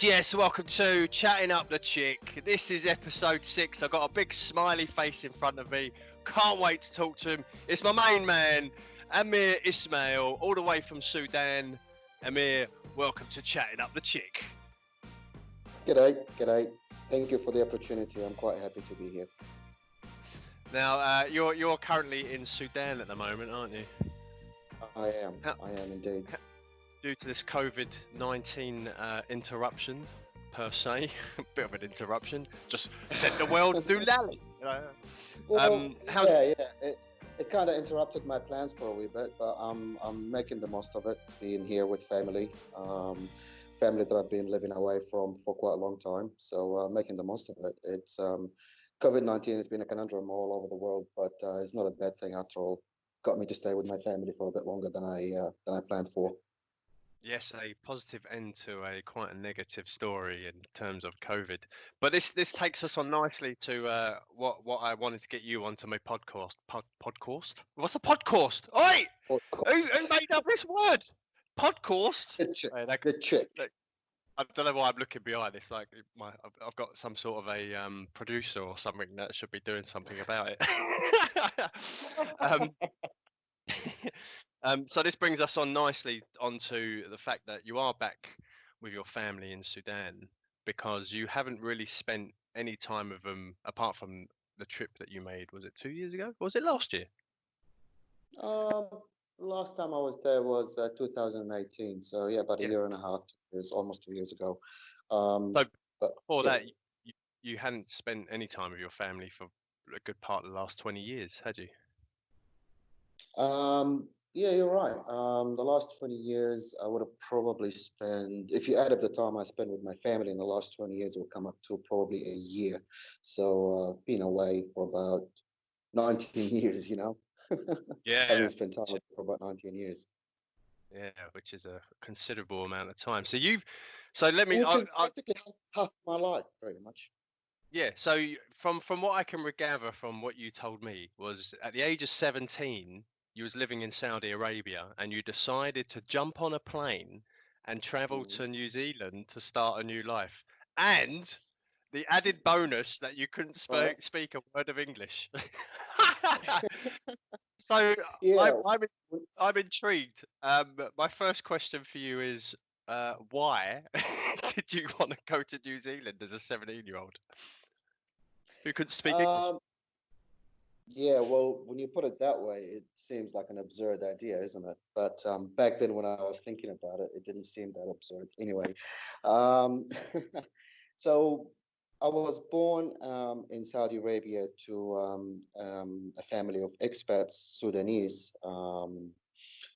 Yes, welcome to Chatting Up the Chick. This is episode 6. I've got a big smiley face in front of me. Can't wait to talk to him. It's my main man, Aamir Ismail, all the way from Sudan. Aamir, welcome to Chatting Up the Chick. G'day. Thank you for the opportunity. I'm quite happy to be here. Now, you're currently in Sudan at the moment, aren't you? I am indeed. Due to this COVID-19 interruption, per se, a bit of an interruption, just set the world to lally. Well, it kind of interrupted my plans for a wee bit, but I'm making the most of it, being here with family that I've been living away from for quite a long time. So making the most of it. It's COVID-19 has been a conundrum all over the world, but it's not a bad thing after all. Got me to stay with my family for a bit longer than I planned for. Yes, a positive end to quite a negative story in terms of COVID. But this takes us on nicely to what I wanted to get you onto my podcast. Podcast? What's a podcast? Oi! Who made up this word? Podcast? Good chick. I don't know why I'm looking behind this. Like I've got some sort of a producer or something that should be doing something about it. So this brings us on nicely onto the fact that you are back with your family in Sudan because you haven't really spent any time with them apart from the trip that you made. Was it 2 years ago? Or was it last year? Last time I was there was 2018. So yeah, about a year and a half. It was almost 2 years ago. But before that, you hadn't spent any time with your family for a good part of the last 20 years, had you? Yeah, you're right. The last 20 years, I would have probably spent, if you add up the time I spent with my family in the last 20 years, it will come up to probably a year. So been away for about 19 years, Yeah. Having spent time with for about 19 years. Yeah, which is a considerable amount of time. So let me. Practically half my life, pretty much. Yeah. So from what I can gather from what you told me was at the age of 17. You was living in Saudi Arabia and you decided to jump on a plane and travel to New Zealand to start a new life. And the added bonus that you couldn't speak a word of English. So yeah. I'm intrigued. My first question for you is why did you want to go to New Zealand as a 17-year-old who couldn't speak English? Yeah, well, when you put it that way, it seems like an absurd idea, isn't it? But back then when I was thinking about it, it didn't seem that absurd. Anyway, so I was born in Saudi Arabia to a family of expats, Sudanese.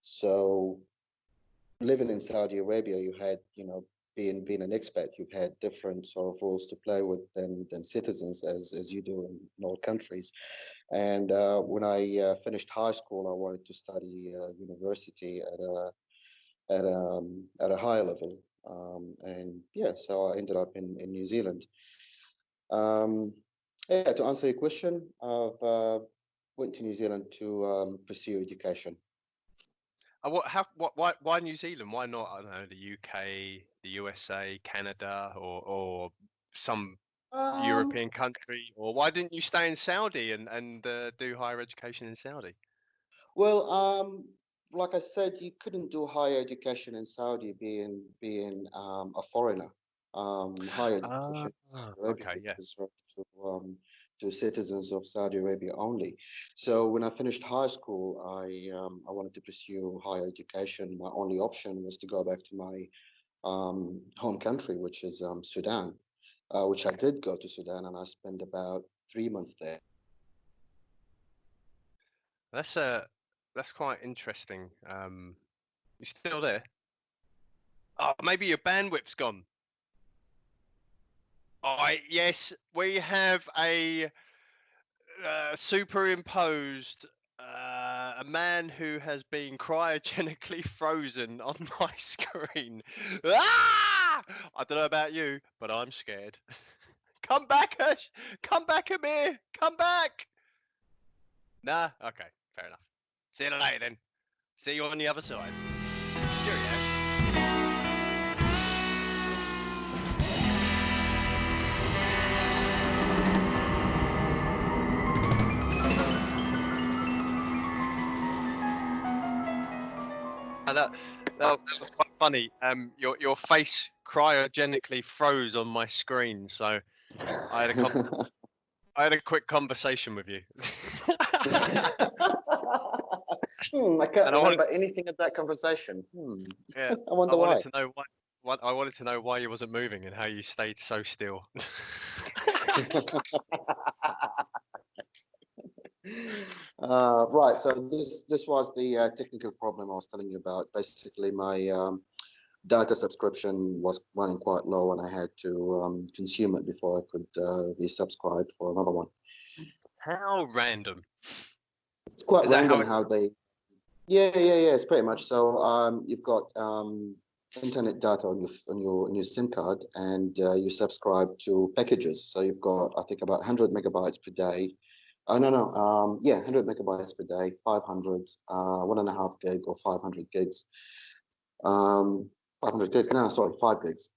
So living in Saudi Arabia, you had, being an expat, you've had different sort of rules to play with than citizens as you do in all countries. And when I finished high school, I wanted to study university at a higher level. And yeah, so I ended up in New Zealand. Yeah, to answer your question, I've went to New Zealand to pursue education. Why New Zealand? Why not, I don't know, the UK, the USA, Canada, or some European country? Or why didn't you stay in Saudi and do higher education in Saudi? Well, like I said, you couldn't do higher education in Saudi being a foreigner. Higher education is reserved to citizens of Saudi Arabia only. So when I finished high school, I wanted to pursue higher education. My only option was to go back to my home country, which is Sudan, which I did go to Sudan, and I spent about 3 months there. That's quite interesting. You still there? Oh, maybe your bandwidth's gone. Yes, we have a superimposed a man who has been cryogenically frozen on my screen. Ah! I don't know about you, but I'm scared. Come back, Ash! Come back, Aamir! Come back! Nah? Okay, fair enough. See you later then. See you on the other side. Cheerio. that was quite funny. Your face cryogenically froze on my screen, so I had a quick conversation with you. I can't And remember anything of that conversation. yeah, I wonder why. to know why. I wanted to know why you wasn't moving and how you stayed so still. Right, so this was the technical problem I was telling you about. Basically, my data subscription was running quite low, and I had to consume it before I could resubscribe for another one. How random! It's quite Is that random how they. Yeah. It's pretty much so. You've got internet data on your SIM card, and you subscribe to packages. So you've got, I think, about 100 megabytes per day. Oh no. Yeah, 100 megabytes per day, 500, 1.5 gig or 500 gigs. 500 gigs. No, sorry, 5 gigs.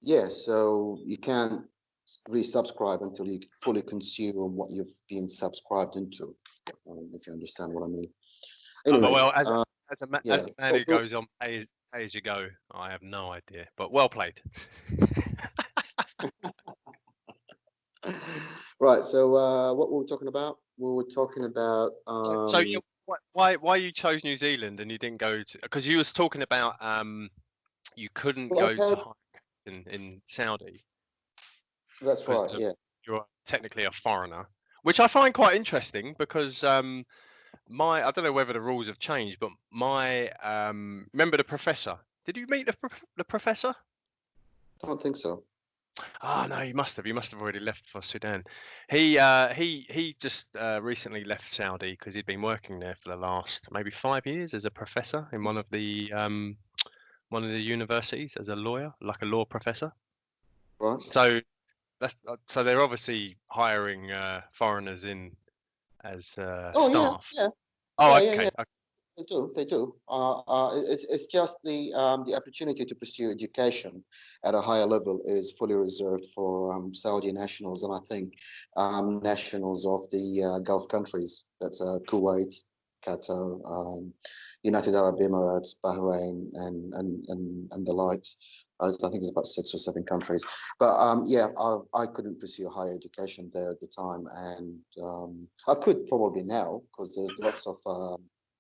Yeah, so you can't resubscribe until you fully consume what you've been subscribed into, if you understand what I mean. Anyway, well, as a yeah. man who goes on pay as you go, I have no idea. But well played. Right. So what were we talking about? We were talking about. So why you chose New Zealand and you didn't go to? Because you was talking about you couldn't well, go to hike in Saudi. That's right. Yeah. You're technically a foreigner, which I find quite interesting because I don't know whether the rules have changed, but my remember the professor? Did you meet the professor? I don't think so. Oh no, you must have. You must have already left for Sudan. He just recently left Saudi because he'd been working there for the last maybe 5 years as a professor in one of the universities as a lawyer, like a law professor. Right. So so they're obviously hiring foreigners in as staff. Yeah. Oh, Yeah. okay. They do. It's just the opportunity to pursue education at a higher level is fully reserved for Saudi nationals, and I think nationals of the Gulf countries. That's Kuwait, Qatar, United Arab Emirates, Bahrain, and the likes. I think it's about 6 or 7 countries. But yeah, I couldn't pursue higher education there at the time, and I could probably now because there's lots of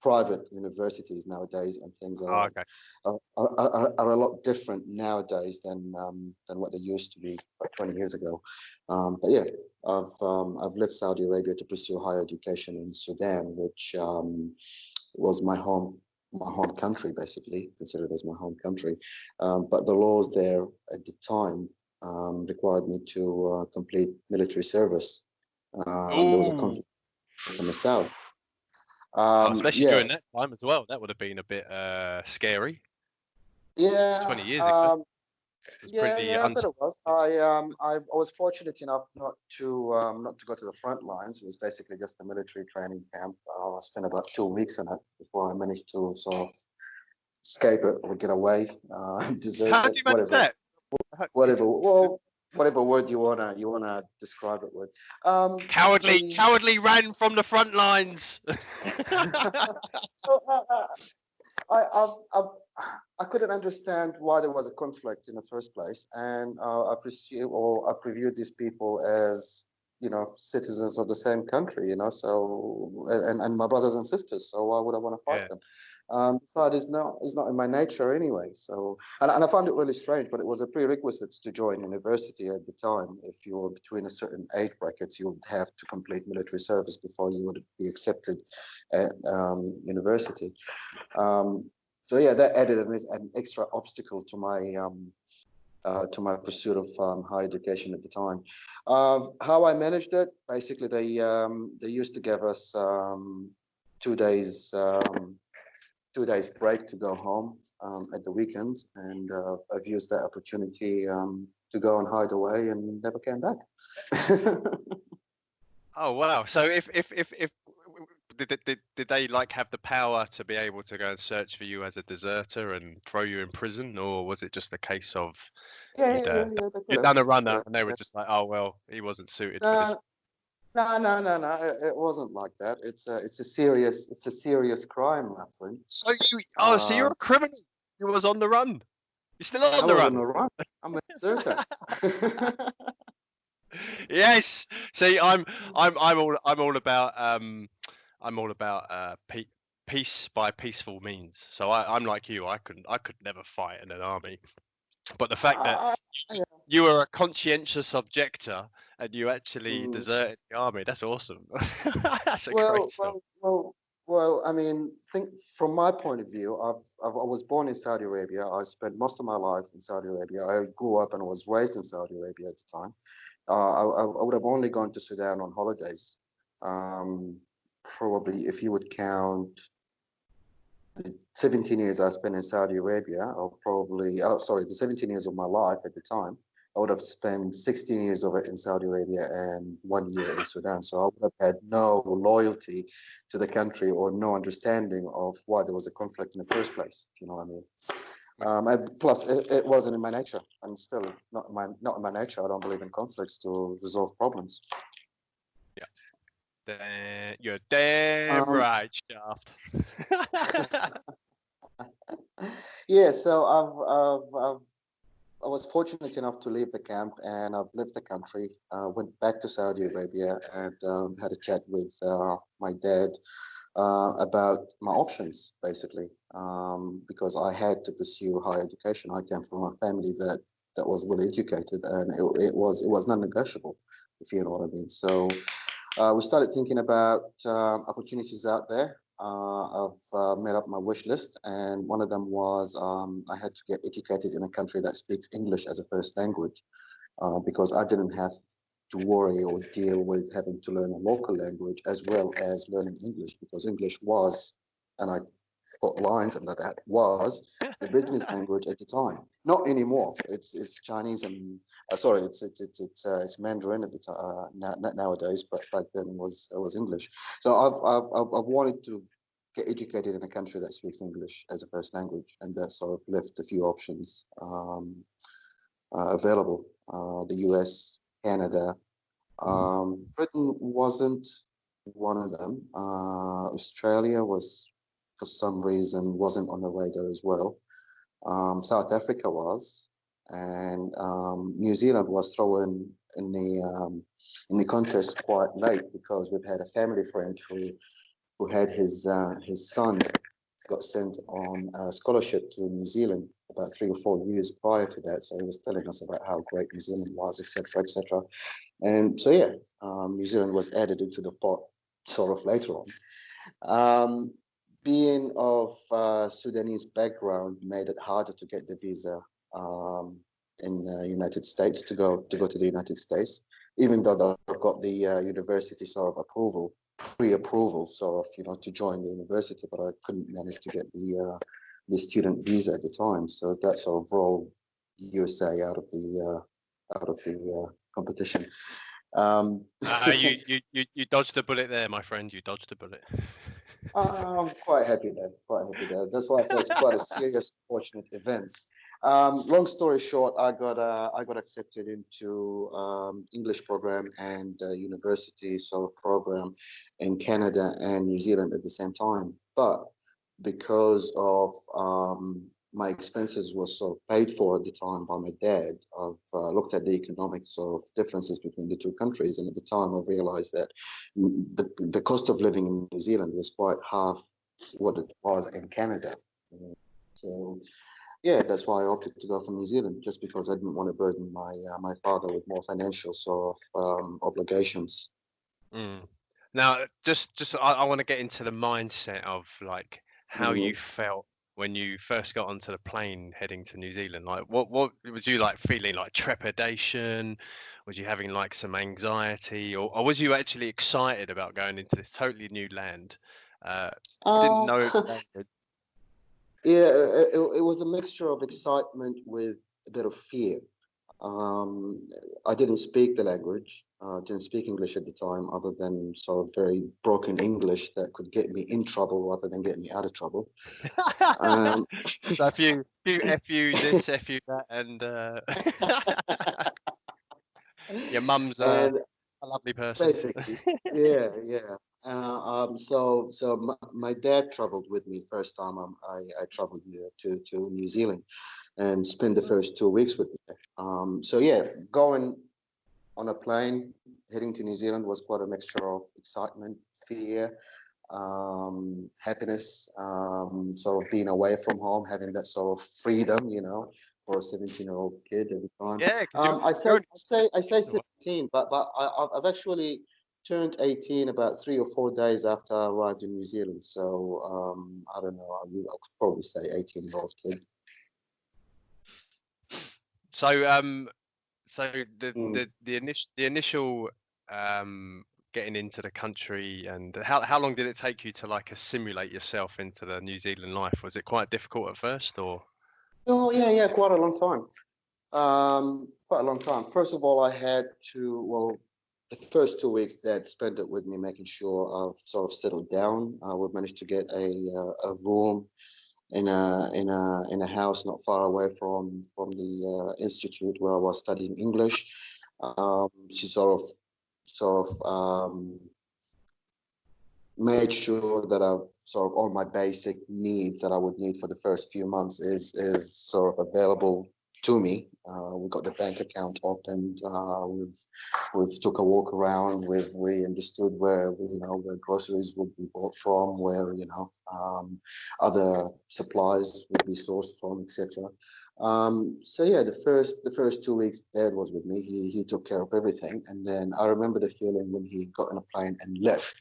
private universities nowadays, and things are a lot different nowadays than what they used to be about 20 years ago. But yeah, I've left Saudi Arabia to pursue higher education in Sudan, which was my home country, basically considered as my home country. But the laws there at the time required me to complete military service. There was a conflict in the south. Especially during that time as well. That would have been a bit scary. Yeah. 20 years ago. Yeah, but it was. I was fortunate enough not to go to the front lines. It was basically just a military training camp. I spent about 2 weeks in it before I managed to sort of escape it or get away, desert How it, do you manage that? whatever. Well, whatever word you wanna describe it with. Cowardly ran from the front lines. I couldn't understand why there was a conflict in the first place, and I previewed these people as citizens of the same country, so and my brothers and sisters. So why would I want to fight them? But it's not in my nature anyway. So and I found it really strange, but it was a prerequisite to join university at the time. If you were between a certain age bracket, you would have to complete military service before you would be accepted at university. So yeah, that added an extra obstacle to my pursuit of higher education at the time. How I managed it, basically, they used to give us 2 days 2 days break to go home at the weekends, and I've used that opportunity to go and hide away and never came back. Oh wow! So if did they like have the power to be able to go and search for you as a deserter and throw you in prison, or was it just a case of Yeah, you'd done a runner and they were just like, oh well, he wasn't suited for this? No. It wasn't like that. It's a serious crime, my friend. So you're Um, a criminal. You was on the run. You're still on I the was on run. the run. I'm a deserter. Yes. See, I'm all about peace by peaceful means. So I'm like you. I could never fight in an army. But the fact that Uh, yeah. you were a conscientious objector and you actually Mm. deserted the army, that's awesome. That's a great Well, story. well, well, well. I mean, think from my point of view. I was born in Saudi Arabia. I spent most of my life in Saudi Arabia. I grew up and was raised in Saudi Arabia at the time. I would have only gone to Sudan on holidays. Um, Probably, if you would count the 17 years I spent in Saudi Arabia, or probably, oh, sorry, the 17 years of my life at the time, I would have spent 16 years of it in Saudi Arabia and 1 year in Sudan. So I would have had no loyalty to the country or no understanding of why there was a conflict in the first place. If you know what I mean? And plus, it wasn't in my nature, and still not in my nature. I don't believe in conflicts to resolve problems. You're damn Um, right, Shaft. yeah, so I was fortunate enough to leave the camp, and I've left the country. Went back to Saudi Arabia and had a chat with my dad about my options, basically, because I had to pursue higher education. I came from a family that was well educated, and it was non-negotiable, if you know what I mean. So we started thinking about opportunities out there. I've made up my wish list, and one of them was I had to get educated in a country that speaks English as a first language, because I didn't have to worry or deal with having to learn a local language as well as learning English, because English was, and I put lines under that, was the business language at the time. Not anymore. It's Chinese and sorry, it's Mandarin at the time nowadays, but back then it was English. So I've wanted to get educated in a country that speaks English as a first language, and that sort of left a few options available. The US, Canada, Britain wasn't one of them. Australia was, for some reason, wasn't on the radar as well. South Africa was, and New Zealand was thrown in the contest quite late because we've had a family friend who had his son got sent on a scholarship to New Zealand about 3 or 4 years prior to that. So he was telling us about how great New Zealand was, etc., etc. And so yeah, New Zealand was added into the pot sort of later on. Um, Being of Sudanese background made it harder to get the visa in the United States to go to the United States, even though I've got the university sort of approval, pre-approval, sort of, to join the university, but I couldn't manage to get the student visa at the time. So that sort of rolled USA out of the competition. Um, You dodged a bullet there, my friend. You dodged a bullet. I'm quite happy there. Quite happy there. That's why I say it's quite a serious, fortunate event. Long story short, I got accepted into English program and university sort of program in Canada and New Zealand at the same time. But because of my expenses were sort of paid for at the time by my dad, I've looked at the economic sort of differences between the two countries, and at the time I realized that the cost of living in New Zealand was quite half what it was in Canada. So yeah, that's why I opted to go for New Zealand, just because I didn't want to burden my father with more financial sort of obligations. Mm. Now, I want to get into the mindset of like how you Mm. felt when you first got onto the plane heading to New Zealand. Like, what was you like feeling like trepidation? Was you having like some anxiety, or was you actually excited about going into this totally new land? You didn't Um, know the language. yeah, it was a mixture of excitement with a bit of fear. Um, I didn't speak the language. Didn't speak English at the time, other than sort of very broken English that could get me in trouble rather than get me out of trouble. Um, So a few FU this, FU that, and your mum's and a lovely person. Basically, yeah, yeah. My dad traveled with me first time I traveled to New Zealand and spent the first 2 weeks with me. So yeah, going on a plane heading to New Zealand was quite a mixture of excitement, fear, happiness, sort of being away from home, having that sort of freedom, for a 17-year-old kid at the time. Yeah, because I say, you're only. I say 17, but I've actually turned 18 about 3 or 4 days after I arrived in New Zealand. So I don't know. I could probably say 18-year-old kid. So the Mm. the initial getting into the country, and how long did it take you to like assimilate yourself into the New Zealand life? Was it quite difficult at first, or? Oh yeah, quite a long time. Quite a long time. First of all, I had to, well, the first 2 weeks Dad spent it with me, making sure I've sort of settled down. We've managed to get a room in a house not far away from the institute where I was studying English. She sort of made sure that I've sort of all my basic needs that I would need for the first few months is sort of available to me. We got the bank account opened. We've took a walk around. We understood where groceries would be bought from, where other supplies would be sourced from, etc. So yeah, the first 2 weeks Dad was with me. He took care of everything, and then I remember the feeling when he got on a plane and left,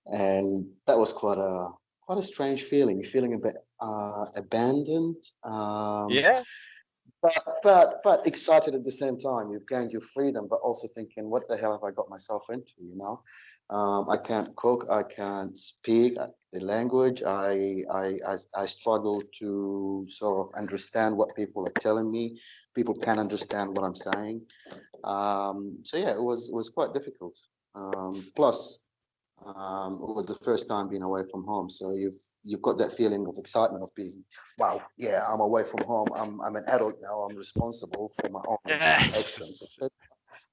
and that was quite a strange feeling a bit abandoned, Yeah. but excited at the same time. You've gained your freedom, but also thinking, what the hell have I got myself into? I can't cook, I can't speak the language. I struggle to sort of understand what people are telling me. People can't understand what I'm saying. So yeah, it was quite difficult. Plus, it was the first time being away from home, so you've got that feeling of excitement of being, wow, yeah, I'm away from home. I'm an adult now. I'm responsible for my own actions. Yes.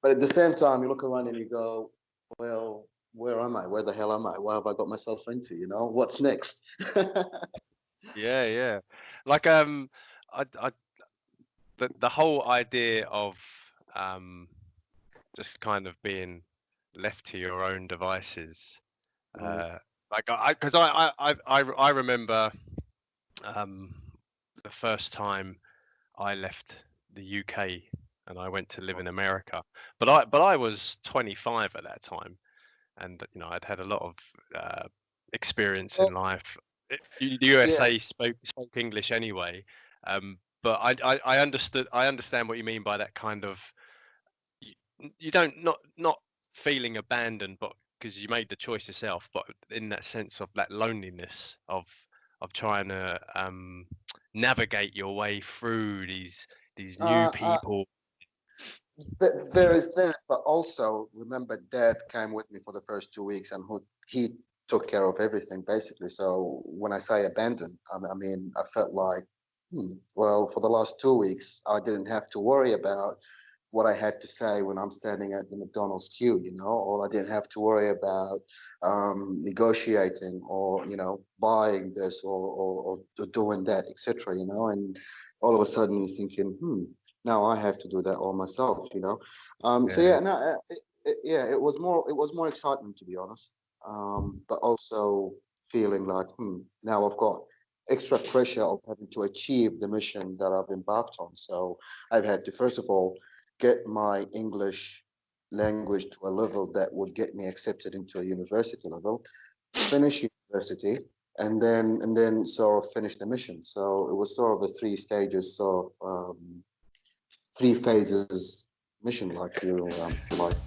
But at the same time, you look around and you go, well, where am I? Where the hell am I? What have I got myself into? What's next? Yeah, yeah. Like I the whole idea of um just kind of being left to your own devices. Mm, Like because I remember um the first time I left the UK and I went to live in America. But I was 25 at that time, and I'd had a lot of experience in well, life. The yeah. USA spoke English anyway, but I understand what you mean by that kind of you don't not feeling abandoned, but because you made the choice yourself, but in that sense of that loneliness of trying to navigate your way through these new Uh, uh, people. there is that, but also remember, Dad came with me for the first 2 weeks, and he took care of everything basically. So when I say abandoned, I mean I felt like, well, for the last 2 weeks, I didn't have to worry about what I had to say when I'm standing at the McDonald's queue, or I didn't have to worry about negotiating or buying this or doing that, etc. And all of a sudden you're thinking, now I have to do that all myself. So Yeah, yeah, no, yeah, it was more excitement, to be honest, but also feeling like, now I've got extra pressure of having to achieve the mission that I've embarked on. So I've had to, first of all, get my English language to a level that would get me accepted into a university level, finish university, and then sort of finish the mission. So it was sort of a 3 stages, sort of 3 phases mission, like if you like.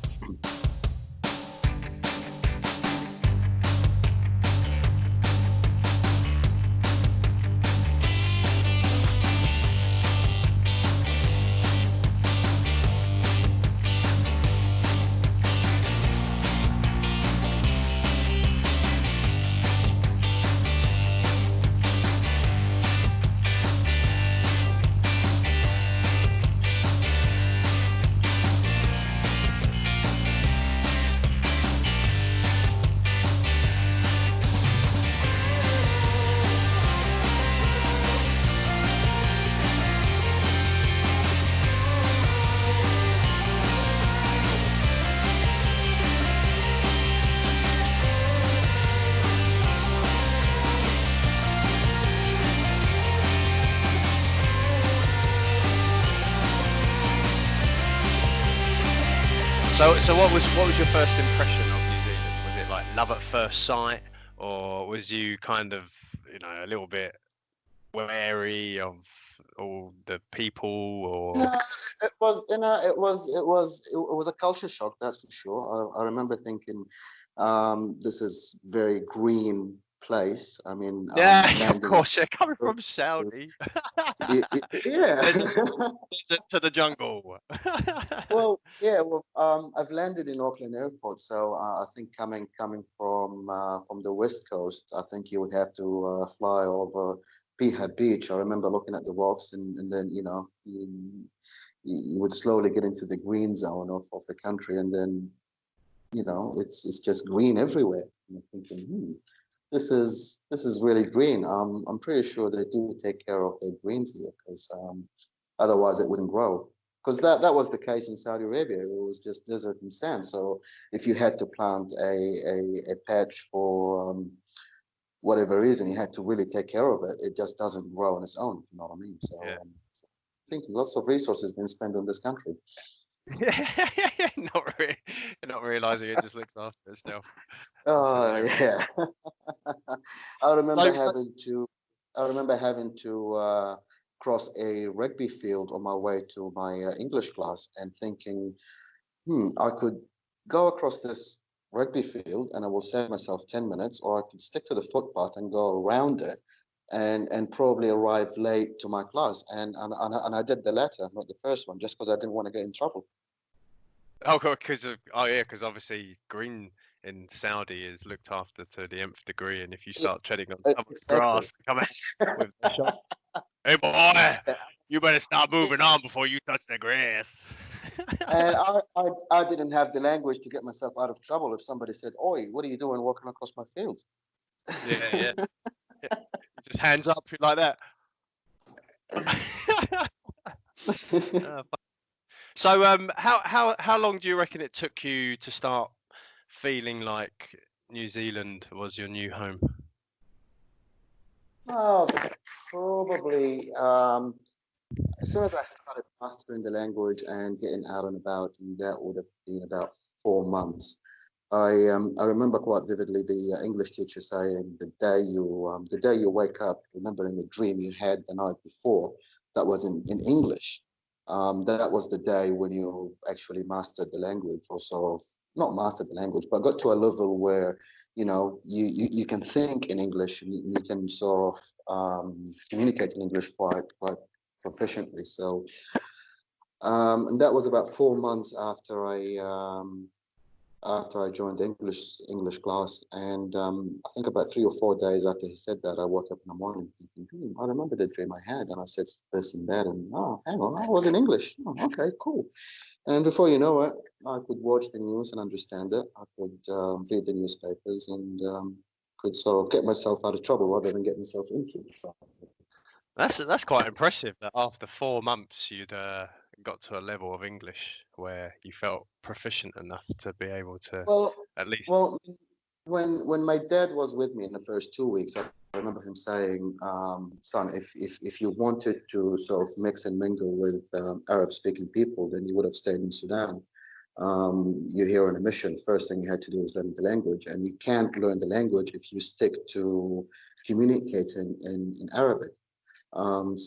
So what was your first impression of New Zealand? Was it like love at first sight, or was you kind of, a little bit wary of all the people, or? No, it was, it was a culture shock, that's for sure. I remember thinking, this is very green place. I mean, Yeah, of landing in. course. Yeah, coming from Saudi. Yeah. Desert, desert to the jungle. Well, yeah. Well, I've landed in Auckland Airport, so I think coming from the West Coast, I think you would have to fly over Piha Beach. I remember looking at the rocks, and then you would slowly get into the green zone of the country, and then it's just green everywhere. And I'm thinking, this is really green. I'm pretty sure they do take care of their greens here, because otherwise it wouldn't grow. Because that was the case in Saudi Arabia. It was just desert and sand. So if you had to plant a patch for whatever reason, you had to really take care of it. It just doesn't grow on its own. You know what I mean? So Yeah. I think lots of resources being spent on this country. Not realizing it just looks after itself. Oh yeah. I remember So, having to I remember having to cross a rugby field on my way to my English class, and thinking, I could go across this rugby field and I will save myself 10 minutes, or I could stick to the footpath and go around it, and probably arrive late to my class. And I did the latter, not the first one, just because I didn't want to get in trouble. because obviously green in Saudi is looked after to the nth degree, and if you Yeah, start treading on someone's exactly. grass, they come out with the shot. Hey boy, you better start moving on before you touch the grass. And I didn't have the language to get myself out of trouble if somebody said, "Oi, what are you doing walking across my field?" Yeah. Just hands up like that. Uh, so how long do you reckon it took you to start feeling like New Zealand was your new home? Oh, probably as soon as I started mastering the language and getting out and about, and that would have been about 4 months. I remember quite vividly the English teacher saying, the day you wake up, remembering the dream you had the night before, that was in English. That was the day when you actually mastered the language, or sort of not mastered the language, but got to a level where you can think in English, and you can sort of communicate in English quite proficiently. So and that was about 4 months after I joined English class. And I think about 3 or 4 days after he said that, I woke up in the morning thinking, I remember the dream I had, and I said this and that, and oh, hang on, I was in English. Oh, okay, cool. And before you know it, I could watch the news and understand it. I could read the newspapers, and could sort of get myself out of trouble rather than get myself into trouble. That's quite impressive that after 4 months you'd got to a level of English where you felt proficient enough to be able to Well, at least. well, when my dad was with me in the first 2 weeks, I remember him saying, "Son, if you wanted to sort of mix and mingle with Arab-speaking people, then you would have stayed in Sudan. You're here on a mission. First thing you had to do is learn the language, and you can't learn the language if you stick to communicating in Arabic."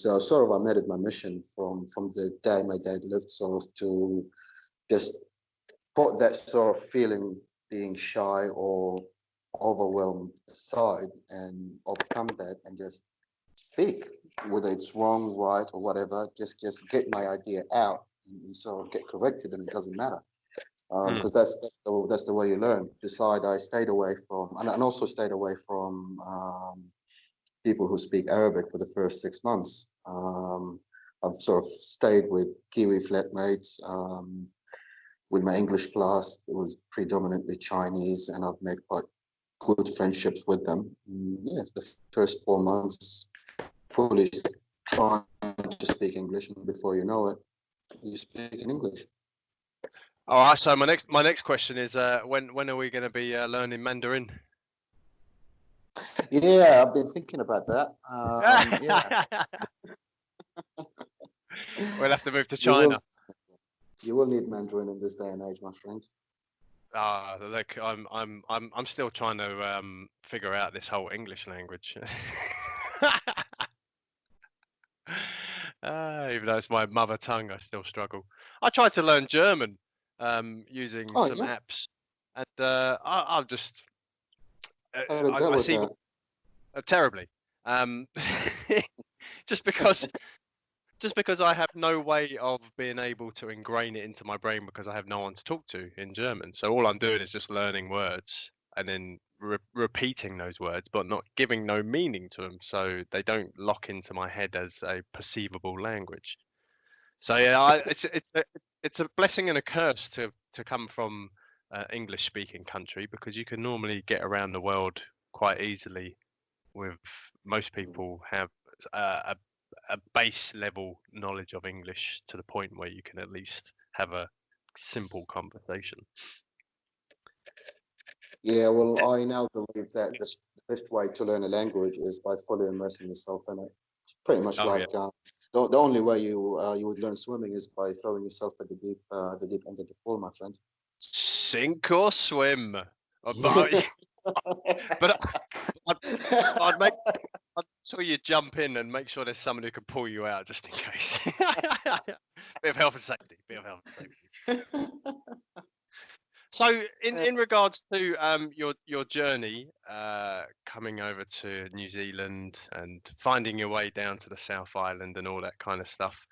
So sort of I made it my mission from the day my dad lived, sort of to just put that sort of feeling, being shy or overwhelmed aside, and overcome that and just speak, whether it's wrong, right, or whatever. Just get my idea out, and sort of get corrected, and it doesn't matter. Mm. Because that's the way you learn. Beside, I stayed away from, and also stayed away from people who speak Arabic for the first 6 months. I've sort of stayed with Kiwi flatmates. With my English class, it was predominantly Chinese, and I've made quite good friendships with them. Yes, the first 4 months, fully trying to speak English, and before you know it, you speak in English. All right. So my next question is, when are we going to be learning Mandarin? Yeah, I've been thinking about that. Yeah, We'll have to move to we will. China. You will need Mandarin in this day and age, my friend. Look, I'm still trying to figure out this whole English language. Even though it's my mother tongue, I still struggle. I tried to learn German using Oh, some yeah. apps, and I'll just How did that I work see out? terribly. Um, just because I have no way of being able to ingrain it into my brain because I have no one to talk to in German. So all I'm doing is just learning words and then repeating those words, but not giving no meaning to them, so they don't lock into my head as a perceivable language. So yeah, it's a blessing and a curse to come from an English-speaking country, because you can normally get around the world quite easily. With most people have a base level knowledge of English to the point where you can at least have a simple conversation. Yeah, well, I now believe that the best way to learn a language is by fully immersing yourself in it. It's pretty much Oh yeah. like the only way you would learn swimming is by throwing yourself at the deep end of the pool, my friend. Sink or swim. But I'd sure you jump in and make sure there's someone who can pull you out just in case. Bit of health and safety. So in regards to your journey coming over to New Zealand and finding your way down to the South Island and all that kind of stuff,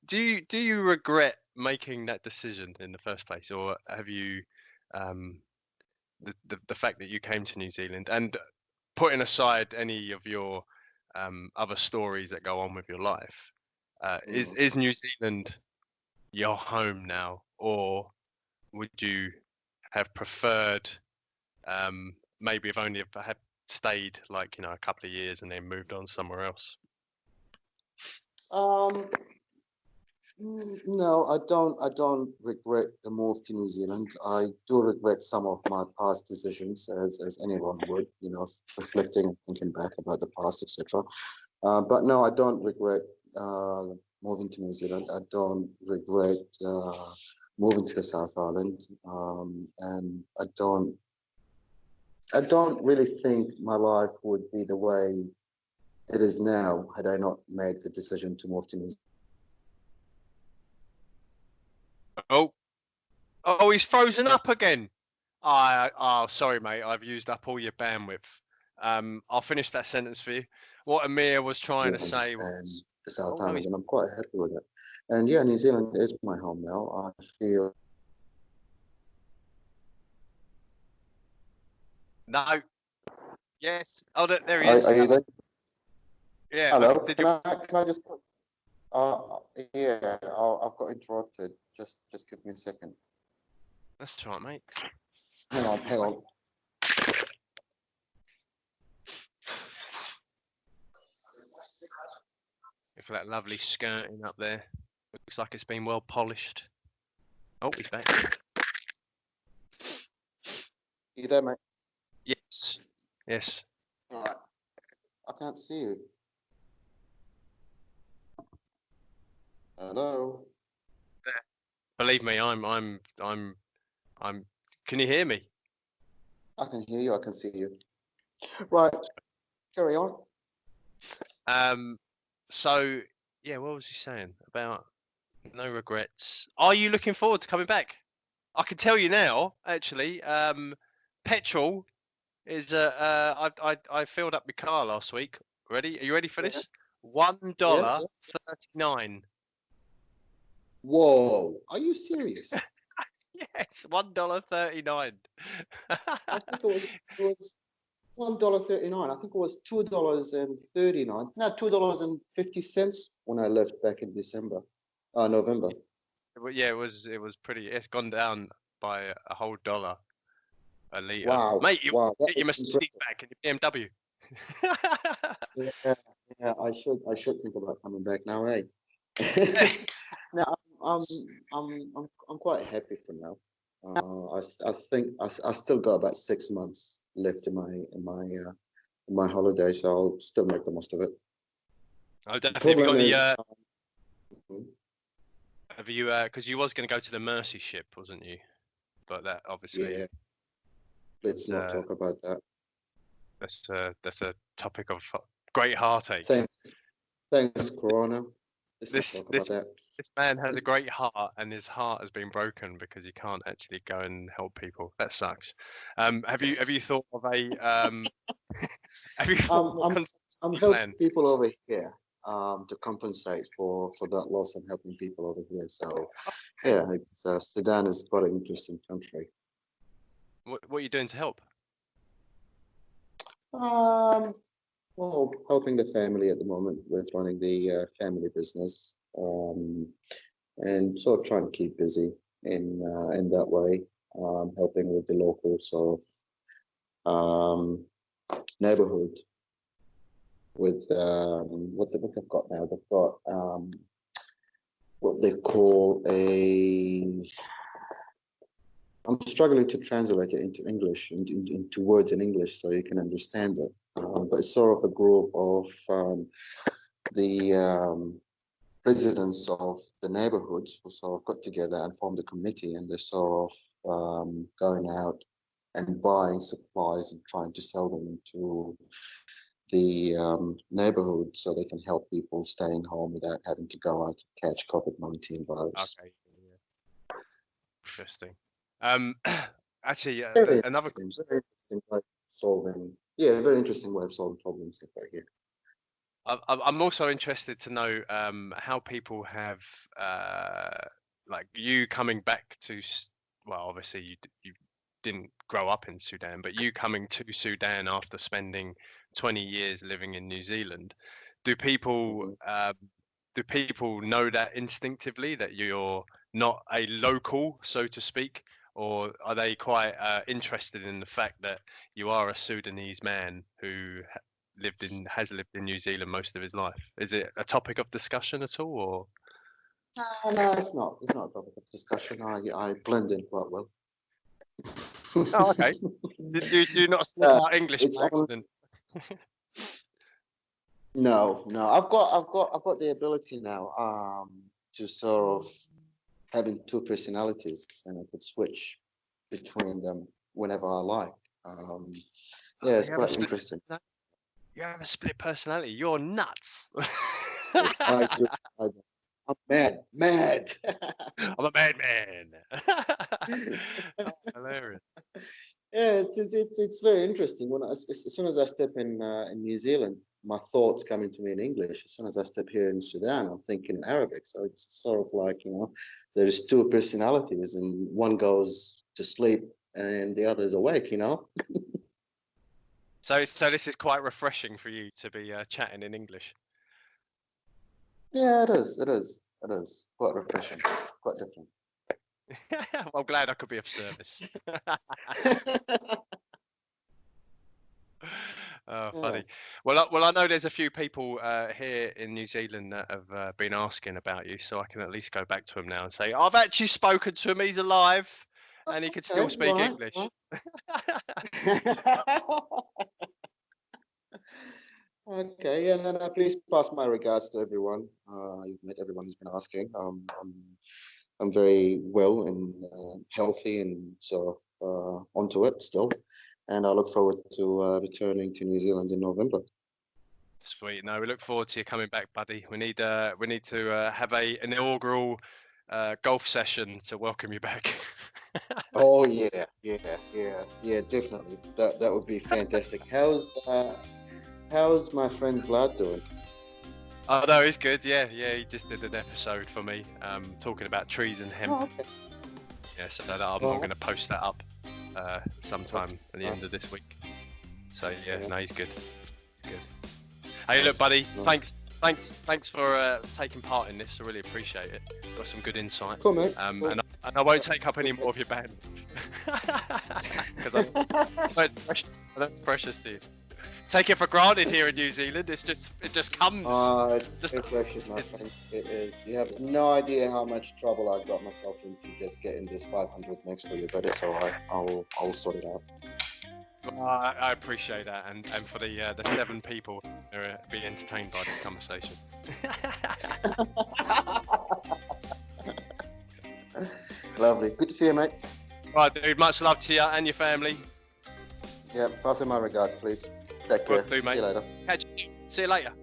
do you regret making that decision in the first place, or have you the fact that you came to New Zealand, and putting aside any of your other stories that go on with your life, is New Zealand your home now, or would you have preferred maybe if only have stayed like a couple of years and then moved on somewhere else? No, I don't. I don't regret the move to New Zealand. I do regret some of my past decisions, as anyone would, reflecting and thinking back about the past, etc. But no, I don't regret moving to New Zealand. I don't regret moving to the South Island, and I don't really think my life would be the way it is now had I not made the decision to move to New Zealand. Oh, he's frozen up again. Oh, sorry, mate. I've used up all your bandwidth. I'll finish that sentence for you. What Aamir was trying to say was, the South no, Island, and I'm quite happy with it. And yeah, New Zealand is my home now. I feel. No. Yes. Oh, there he is. Are you there? Yeah. Hello. Did Can you? I just? Yeah. I've got interrupted. Just give me a second. That's right, mate. Hang on. Look at that lovely skirting up there. Looks like it's been well polished. Oh, he's back. You there, mate? Yes. Yes. All right. I can't see you. Hello. Believe me, I'm. Can you hear me? I can hear you. I can see you. Right. Carry on. So yeah, what was he saying about no regrets? Are you looking forward to coming back? I can tell you now, actually. Petrol is I filled up my car last week. Ready? Are you ready for this? $1.39. Whoa! Are you serious? Yes, $1.39. I think it was $1.39. I think it was $2.39. No, $2.50 when I left back in November. Yeah, it was pretty. It's gone down by a whole dollar a litre. Wow, Mate, you wow, that get is your Mercedes impressive. back and your BMW. Yeah, I should think about coming back now, eh? No, I'm quite happy for now. I think I still got about 6 months left in my holiday, so I'll still make the most of it. Oh, definitely. Have you got any? Have you? Because you was going to go to the Mercy ship, wasn't you? But that obviously. Yeah. Let's not talk about that. That's a topic of great heartache. Thanks, Corona. Let's not talk about that. This man has a great heart, and his heart has been broken because he can't actually go and help people. That sucks. Have you thought of a have you I'm helping people over here to compensate for that loss and helping people over here. So yeah, Sudan is quite an interesting country. What are you doing to help? Well, helping the family at the moment with running the family business, and sort of trying to keep busy in that way, helping with the local sort of neighborhood with what they've got now. They've got what they call I'm struggling to translate it into English, into words in English, so you can understand it. But it's sort of a group of the residents of the neighborhoods who sort of got together and formed a committee, and they're sort of going out and buying supplies and trying to sell them into the neighborhood so they can help people staying home without having to go out to catch COVID-19 virus. Okay. Yeah. Interesting. Actually, another very interesting way of solving. Yeah, very interesting way of solving problems they've got here. I'm also interested to know how people have like you coming back to. Well, obviously you didn't grow up in Sudan, but you coming to Sudan after spending 20 years living in New Zealand. Do people know that instinctively that you're not a local, so to speak, or are they quite interested in the fact that you are a Sudanese man who has lived in New Zealand most of his life? Is it a topic of discussion at all, or? No, it's not. It's not a topic of discussion. I blend in quite well. Oh, okay. Do you not speak out English by accident? No. I've got the ability now to sort of having two personalities, and I could switch between them whenever I like. Yeah, it's quite interesting. You have a split personality. You're nuts. I do. I'm mad. I'm a madman. Oh, hilarious. Yeah, it's very interesting. As soon as I step in New Zealand, my thoughts come into me in English. As soon as I step here in Sudan, I'm thinking in Arabic. So it's sort of like, there's two personalities, and one goes to sleep and the other is awake. So this is quite refreshing for you to be chatting in English. Yeah, it is. Quite refreshing. Quite different. I'm glad I could be of service. Oh, funny. Well, I know there's a few people here in New Zealand that have been asking about you, so I can at least go back to him now and say, I've actually spoken to him. He's alive, and he can still speak English. Okay, and then please pass my regards to everyone. You've met everyone who's been asking. I'm very well and healthy and sort of onto it still, and I look forward to returning to New Zealand in November. Sweet. No, we look forward to you coming back, buddy. We need to have an inaugural golf session to welcome you back. Oh yeah, definitely. That would be fantastic. How's my friend Vlad doing? Oh no, he's good. Yeah, he just did an episode for me, talking about trees and hemp. Oh, okay. Yeah, so I'm going to post that up sometime at the end of this week. So yeah, no, he's good. He's good. Hey, look, buddy. Thanks for taking part in this. I really appreciate it. Got some good insight. Cool, mate. And I won't take up any more of your band because I know it's precious to you. Take it for granted here in New Zealand. It just comes. It's very precious, my friend. It is. You have no idea how much trouble I got myself into just getting this 500 next for you, but it's all right. I'll sort it out. Well, I appreciate that, and for the 7 people who be entertained by this conversation. Lovely. Good to see you, mate. Right, dude. Much love to you and your family. Yeah, pass in my regards, please. Take care. Will do, mate. See you later. Catch you. See you later.